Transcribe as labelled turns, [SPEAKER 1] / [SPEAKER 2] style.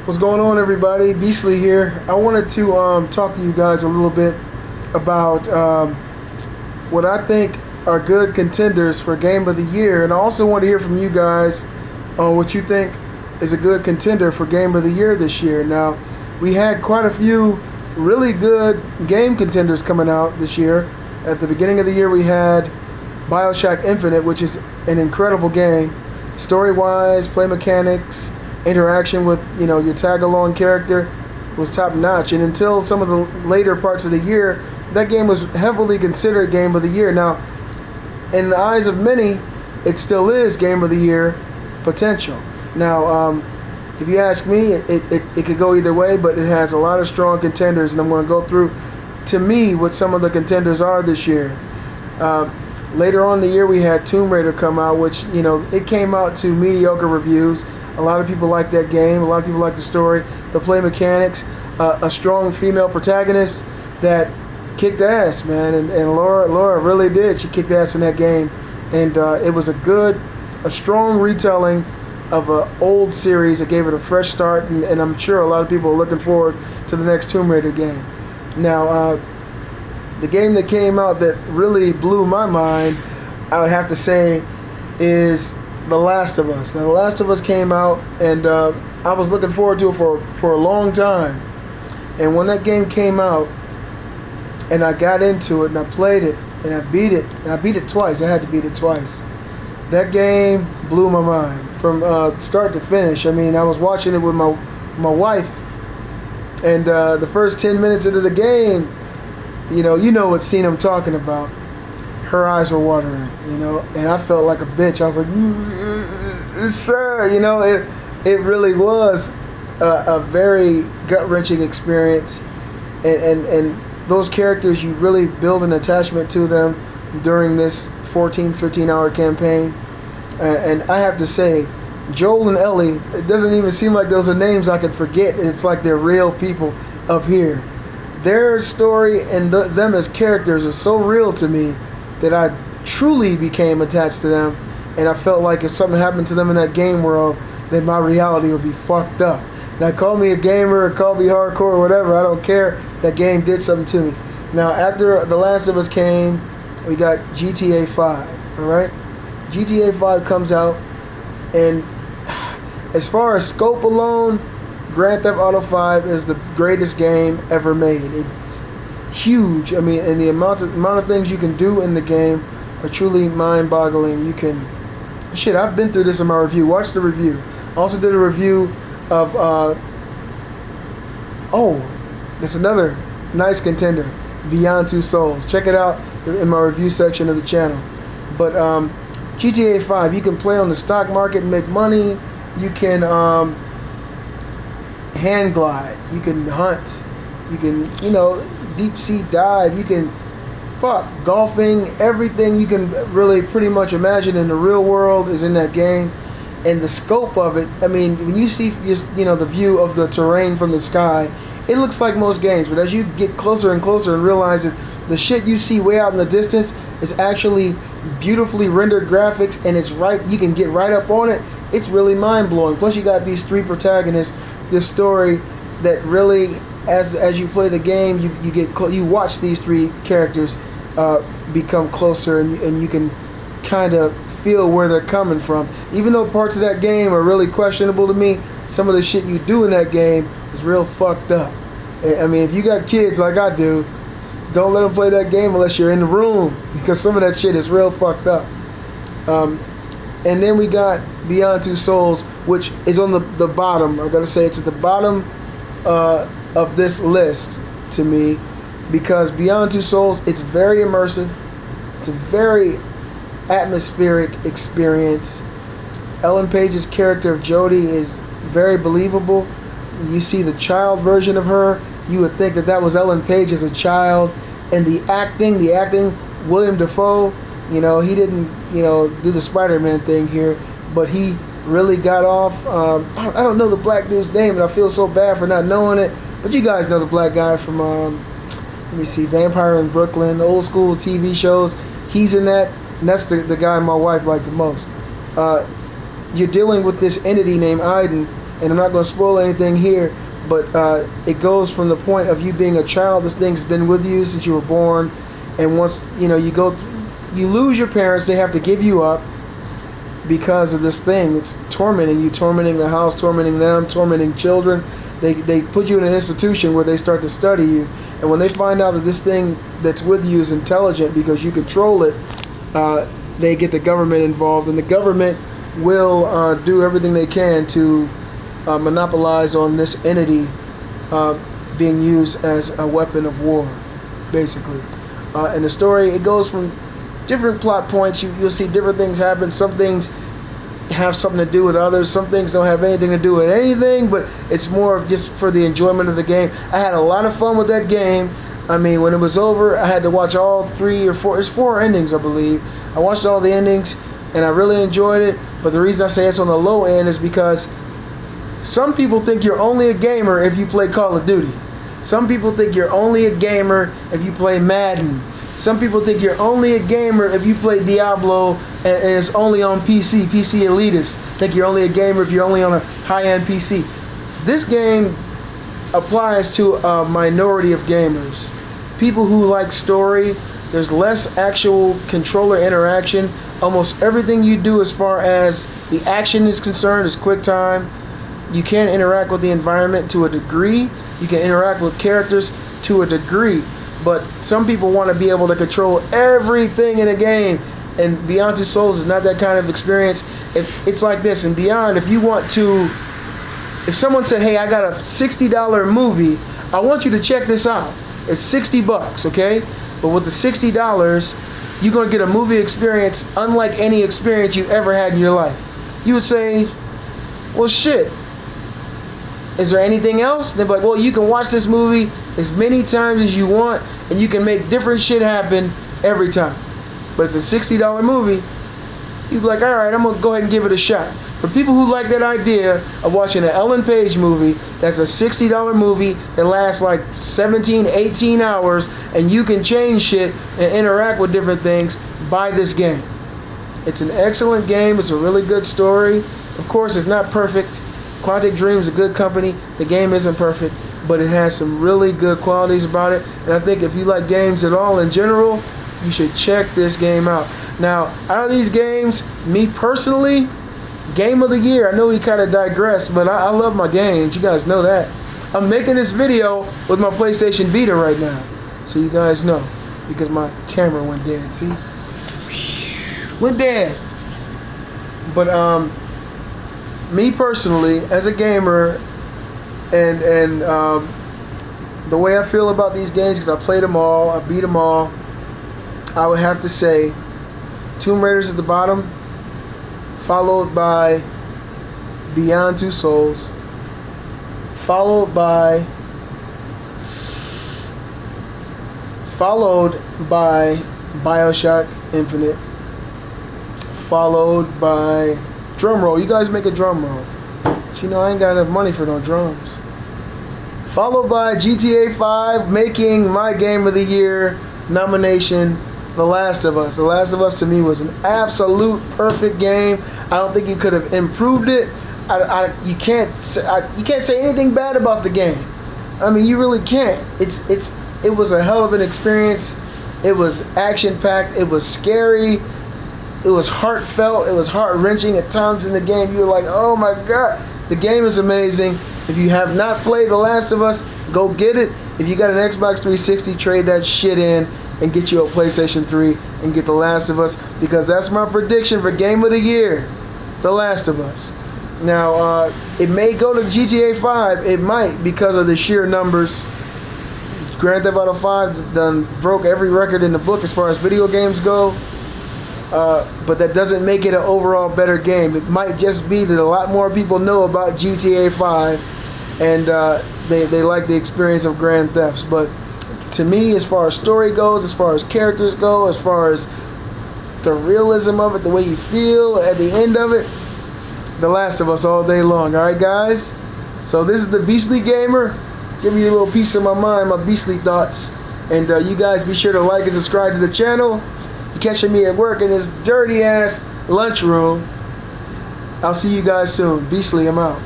[SPEAKER 1] What's going on, everybody? Beasley here. I wanted to talk to you guys a little bit about what I think are good contenders for Game of the Year, and I also want to hear from you guys on what you think is a good contender for Game of the Year this year. Now, we had quite a few really good game contenders coming out this year. At the beginning of the year, we had BioShock Infinite, which is an incredible game, story-wise, play mechanics, interaction with your tag-along character was top-notch. And until some of the later parts of the year, that game was heavily considered Game of the Year. Now, in the eyes of many, it still is Game of the Year potential. Now, if you ask me, it could go either way, but it has a lot of strong contenders, and I'm going to go through, to me, what some of the contenders are this year. Later on in the year, we had Tomb Raider come out, which, it came out to mediocre reviews. A lot of people like that game. A lot of people like the story, the play mechanics, a strong female protagonist that kicked ass, man. And Laura really did. She kicked ass in that game. And it was a strong retelling of an old series that gave it a fresh start. And I'm sure a lot of people are looking forward to the next Tomb Raider game. Now, the game that came out that really blew my mind, I would have to say, is The Last of Us. Now, The Last of Us came out, and I was looking forward to it for a long time. And when that game came out, and I got into it, and I played it, and I beat it, and I beat it twice. I had to beat it twice. That game blew my mind from start to finish. I mean, I was watching it with my wife, and the first 10 minutes into the game, you know what scene I'm talking about. Her eyes were watering, and I felt like a bitch. I was like, sir, it really was a very gut-wrenching experience, and those characters, you really build an attachment to them during this 14, 15-hour campaign, and I have to say, Joel and Ellie, it doesn't even seem like those are names I could forget. It's like they're real people up here. Their story and them as characters are so real to me that I truly became attached to them, and I felt like if something happened to them in that game world, then my reality would be fucked up. Now, call me a gamer or call me hardcore or whatever, I don't care. That game did something to me. Now, after The Last of Us came, we got GTA 5, alright? GTA 5 comes out, and as far as scope alone, Grand Theft Auto 5 is the greatest game ever made. It's huge. I mean, and the amount of things you can do in the game are truly mind-boggling. I've been through this in my review. Watch the review. Also did a review of there's another nice contender, Beyond Two Souls. Check it out in my review section of the channel. But GTA 5, you can play on the stock market and make money. You can hand glide. You can hunt. You can, deep sea dive. You can golfing. Everything you can really pretty much imagine in the real world is in that game. And the scope of it, I mean, when you see the view of the terrain from the sky, it looks like most games, but as you get closer and closer and realize that the shit you see way out in the distance is actually beautifully rendered graphics, and it's right, you can get right up on it. It's really mind-blowing. Plus you got these three protagonists, this story that really, as you play the game, you watch these three characters become closer, and you can kind of feel where they're coming from. Even though parts of that game are really questionable to me, some of the shit you do in that game is real fucked up. I mean, if you got kids like I do, don't let them play that game unless you're in the room, because some of that shit is real fucked up. And then we got Beyond Two Souls, which is on the bottom. I gotta say, it's at the bottom of this list to me, because Beyond Two Souls, it's very immersive. It's a very atmospheric experience. Ellen Page's character of Jodie is very believable. You see the child version of her, you would think that was Ellen Page as a child. And the acting, William Dafoe, he didn't, do the Spider-Man thing here, but he really got off. I don't know the black dude's name, and I feel so bad for not knowing it, but you guys know the black guy from, let me see, Vampire in Brooklyn, old school TV shows. He's in that, and that's the guy my wife liked the most. You're dealing with this entity named Aiden, and I'm not going to spoil anything here, but it goes from the point of you being a child. This thing's been with you since you were born, and once you you lose your parents, they have to give you up because of this thing. It's tormenting you, tormenting the house, tormenting them, tormenting children. They put you in an institution where they start to study you, and when they find out that this thing that's with you is intelligent because you control it, they get the government involved, and the government will do everything they can to monopolize on this entity being used as a weapon of war, basically. And the story, it goes from different plot points. You'll see different things happen. Some things have something to do with others. Some things don't have anything to do with anything, but it's more of just for the enjoyment of the game. I had a lot of fun with that game. I mean, when it was over, I had to watch all 3 or 4, it's 4 endings, I believe. I watched all the endings, and I really enjoyed it. But the reason I say it's on the low end is because some people think you're only a gamer if you play Call of Duty. Some people think you're only a gamer if you play Madden. Some people think you're only a gamer if you play Diablo and it's only on PC. PC elitists think you're only a gamer if you're only on a high-end PC. This game applies to a minority of gamers. People who like story. There's less actual controller interaction. Almost everything you do as far as the action is concerned is quick time. You can interact with the environment to a degree. You can interact with characters to a degree. But some people want to be able to control everything in a game. And Beyond Two Souls is not that kind of experience. It's like this. In Beyond, if you want to, if someone said, hey, I got a $60 movie, I want you to check this out. It's $60, okay? But with the $60, you're going to get a movie experience unlike any experience you've ever had in your life. You would say, well, shit. Is there anything else? They're like, well, you can watch this movie as many times as you want, and you can make different shit happen every time. But it's a $60 movie. You'd be like, all right, I'm going to go ahead and give it a shot. For people who like that idea of watching an Ellen Page movie, that's a $60 movie that lasts like 17, 18 hours, and you can change shit and interact with different things, buy this game. It's an excellent game. It's a really good story. Of course, it's not perfect. Quantic Dream is a good company. The game isn't perfect, but it has some really good qualities about it. And I think if you like games at all in general, you should check this game out. Now, out of these games, me personally, Game of the Year, I know we kind of digressed, but I love my games. You guys know that. I'm making this video with my PlayStation Vita right now, so you guys know, because my camera went dead. See? Went dead. But me personally, as a gamer, and the way I feel about these games, because I played them all, I beat them all, I would have to say Tomb Raider's at the bottom, followed by Beyond Two Souls, followed by BioShock Infinite, followed by, drum roll, you guys make a drum roll. You know I ain't got enough money for no drums. Followed by GTA 5, making my Game of the Year nomination, The Last of Us. The Last of Us to me was an absolute perfect game. I don't think you could have improved it. You can't say anything bad about the game. I mean, you really can't. It was a hell of an experience. It was action-packed. It was scary. It was heartfelt. It was heart-wrenching at times in the game. You were like, oh my God. The game is amazing. If you have not played The Last of Us, go get it. If you got an Xbox 360, trade that shit in and get you a PlayStation 3 and get The Last of Us, because that's my prediction for Game of the Year. The Last of Us. Now, it may go to GTA 5. It might, because of the sheer numbers. Grand Theft Auto 5 done broke every record in the book as far as video games go. But that doesn't make it an overall better game. It might just be that a lot more people know about GTA 5 and they like the experience of Grand Thefts. But to me, as far as story goes, as far as characters go, as far as the realism of it, the way you feel at the end of it, The Last of Us all day long. Alright guys? So this is the Beastly Gamer. Give me a little piece of my mind, my beastly thoughts. And you guys be sure to like and subscribe to the channel. You're catching me at work in this dirty ass lunchroom. I'll see you guys soon. Beastly, I'm out.